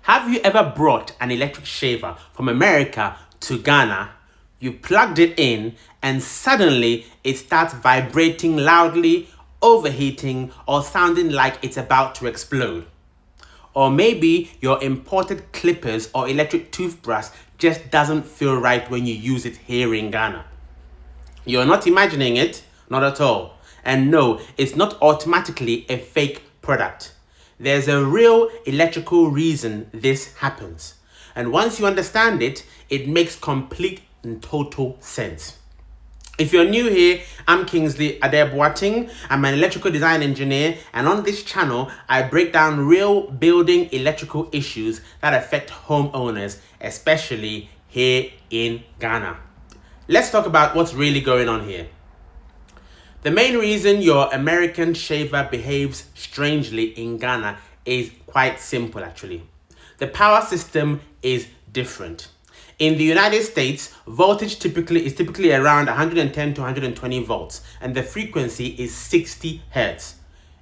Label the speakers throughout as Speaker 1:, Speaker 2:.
Speaker 1: Have you ever brought an electric shaver from America to Ghana? You plugged it in and suddenly it starts vibrating loudly, overheating, or sounding like it's about to explode. Or maybe your imported clippers or electric toothbrush just doesn't feel right when you use it here in Ghana. You're not imagining it, not at all. And no, it's not automatically a fake product. There's a real electrical reason this happens. And once you understand it, it makes complete and total sense. If you're new here, I'm Kingsley Adeboating. I'm an electrical design engineer, and on this channel, I break down real building electrical issues that affect homeowners, especially here in Ghana. Let's talk about what's really going on here. The main reason your American shaver behaves strangely in Ghana is quite simple actually. The power system is different. In the United States, voltage is typically around 110 to 120 volts and the frequency is 60 hertz.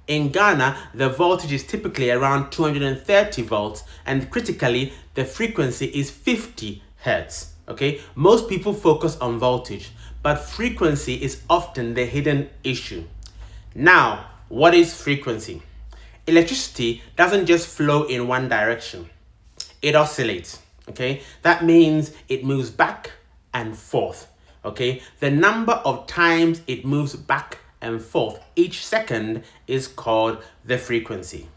Speaker 1: In Ghana, the voltage is typically around 230 volts and critically, the frequency is 50 hertz. Okay, most people focus on voltage, but frequency is often the hidden issue. Now, what is frequency? Electricity doesn't just flow in one direction. It oscillates, okay? That means it moves back and forth, okay? The number of times it moves back and forth each second is called the frequency.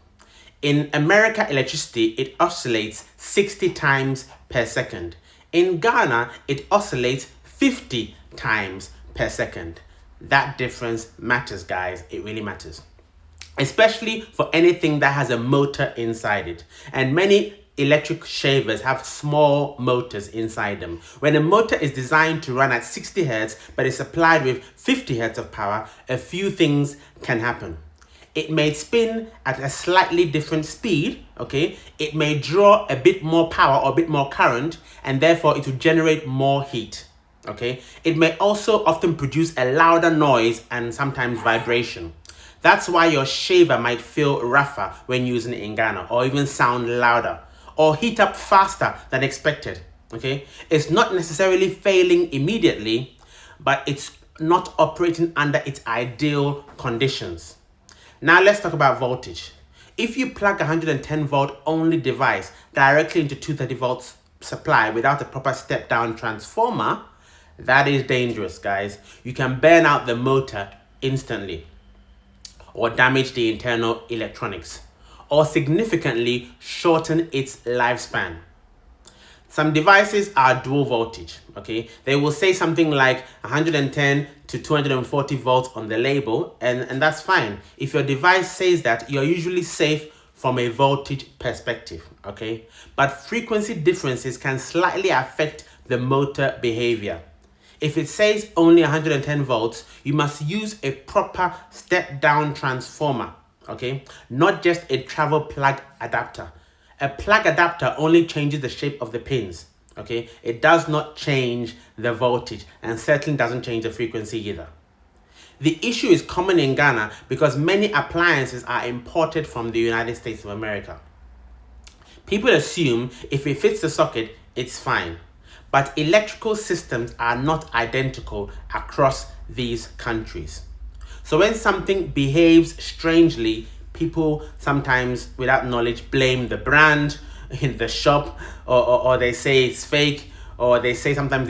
Speaker 1: In America electricity, it oscillates 60 times per second. In Ghana, it oscillates 50 times per second. That difference matters, guys. It really matters. Especially for anything that has a motor inside it. And many electric shavers have small motors inside them. When a motor is designed to run at 60 hertz but is supplied with 50 hertz of power, a few things can happen. It may spin at a slightly different speed, okay? It may draw a bit more power or a bit more current, and therefore it will generate more heat, okay? It may also often produce a louder noise and sometimes vibration. That's why your shaver might feel rougher when using it in Ghana, or even sound louder, or heat up faster than expected, okay? It's not necessarily failing immediately, but it's not operating under its ideal conditions. Now let's talk about voltage. If you plug a 110 volt only device directly into 230 volts supply without a proper step down transformer, that is dangerous, guys. You can burn out the motor instantly or damage the internal electronics or significantly shorten its lifespan. Some devices are dual voltage, okay? They will say something like 110 to 240 volts on the label, and that's fine. If your device says that, you're usually safe from a voltage perspective, okay? But frequency differences can slightly affect the motor behavior. If it says only 110 volts, you must use a proper step-down transformer, okay? Not just a travel plug adapter. A plug adapter only changes the shape of the pins, okay? It does not change the voltage and certainly doesn't change the frequency either. The issue is common in Ghana because many appliances are imported from the United States of America. People assume if it fits the socket, it's fine. But electrical systems are not identical across these countries. So when something behaves strangely, people sometimes, without knowledge, blame the brand in the shop, or they say it's fake, or they say sometimes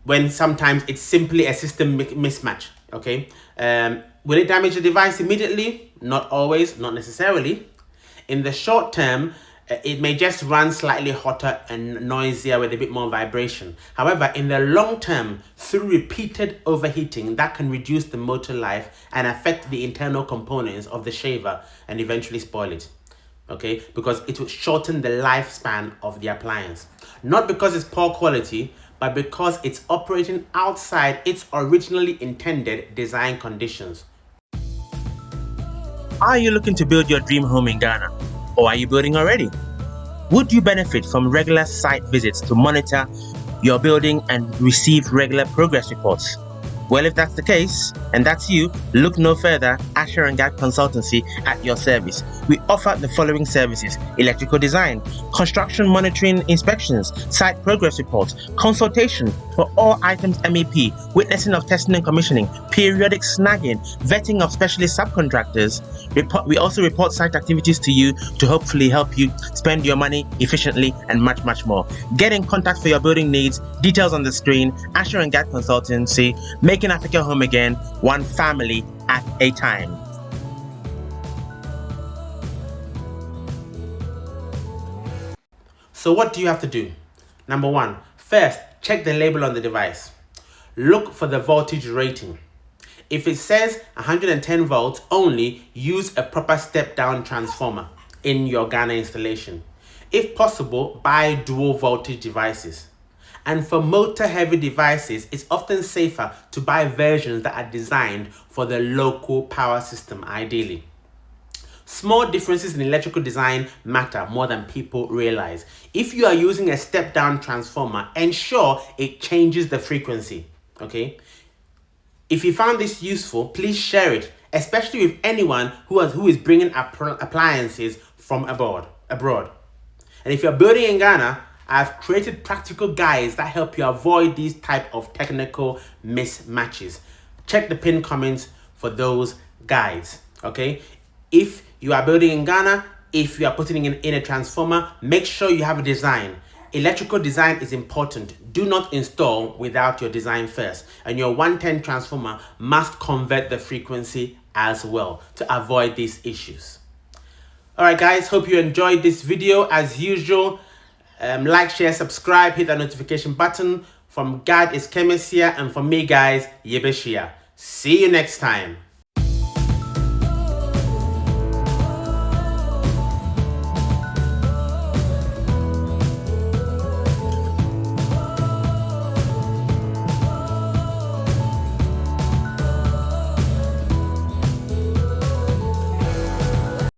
Speaker 1: when sometimes it's simply a system mismatch. Okay, will it damage the device immediately? Not always, not necessarily. In the short term, it may just run slightly hotter and noisier with a bit more vibration. However, in the long term, through repeated overheating, that can reduce the motor life and affect the internal components of the shaver and eventually spoil it. Okay, because it will shorten the lifespan of the appliance. Not because it's poor quality, but because it's operating outside its originally intended design conditions. Are you looking to build your dream home in Ghana? Or are you building already? Would you benefit from regular site visits to monitor your building and receive regular progress reports?
Speaker 2: Well, if that's the case, and that's you, look no further. Asher and Gad Consultancy at your service. We offer the following services: electrical design, construction monitoring inspections, site progress reports, consultation for all items MEP, witnessing of testing and commissioning, periodic snagging, vetting of specialist subcontractors. We also report site activities to you to hopefully help you spend your money efficiently and much, much more. Get in contact for your building needs. Details on the screen. Asher and Gad Consultancy, making Africa home again, one family at a time.
Speaker 1: So what do you have to do? Number one, first, check the label on the device. Look for the voltage rating. If it says 110 volts only, use a proper step-down transformer in your Ghana installation. If possible, buy dual voltage devices. And for motor-heavy devices, it's often safer to buy versions that are designed for the local power system, ideally. Small differences in electrical design matter more than people realize. If you are using a step-down transformer, ensure it changes the frequency, okay? If you found this useful, please share it, especially with anyone who is bringing appliances from abroad. And if you're building in Ghana, I've created practical guides that help you avoid these type of technical mismatches. Check the pinned comments for those guides, okay? If you are building in Ghana, if you are putting in a transformer, make sure you have a design. Electrical design is important. Do not install without your design first. And your 110 transformer must convert the frequency as well to avoid these issues. Alright guys, hope you enjoyed this video. As usual, like, share, subscribe, hit that notification button. From God is Chemis here, and from me guys, Yebeshia. See you next time.